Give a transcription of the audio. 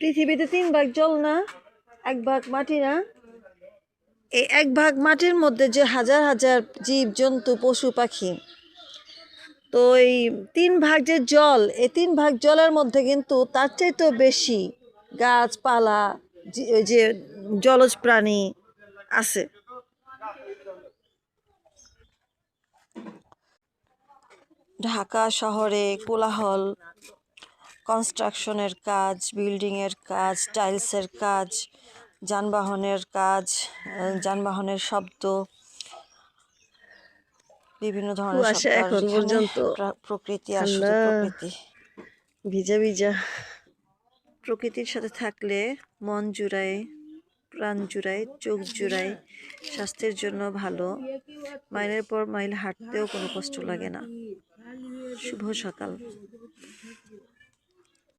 পৃথিবীতে 3 ভাগ জল না, 1 ভাগ মাটি না? এই 1 ভাগ মাটির মধ্যে যে হাজার হাজার জীব জন্তু পশু পাখি, তো এই 3 ভাগ যে জল, এই 3 ভাগ জলের মধ্যে কিন্তু তার চাইতেও বেশি গাছপালা, ওই যে জলজ প্রাণী আছে। ঢাকা শহরে কোলাহল, কনস্ট্রাকশনের কাজ, বিল্ডিংয়ের কাজ, টাইলসের কাজ, যানবাহনের কাজ, যানবাহনের শব্দ, বিভিন্ন ধরনের শব্দ। এখন পর্যন্ত প্রকৃতি আর শুধু প্রকৃতি, ভিজা ভিজা। প্রকৃতির সাথে থাকলে মন জুড়ায়, প্রাণ জুড়ায়, চোখ জুড়ায়, স্বাস্থ্যের জন্য ভালো। মাইলের পর মাইল হাঁটতেও কোনো কষ্ট লাগে না। শুভ সকাল।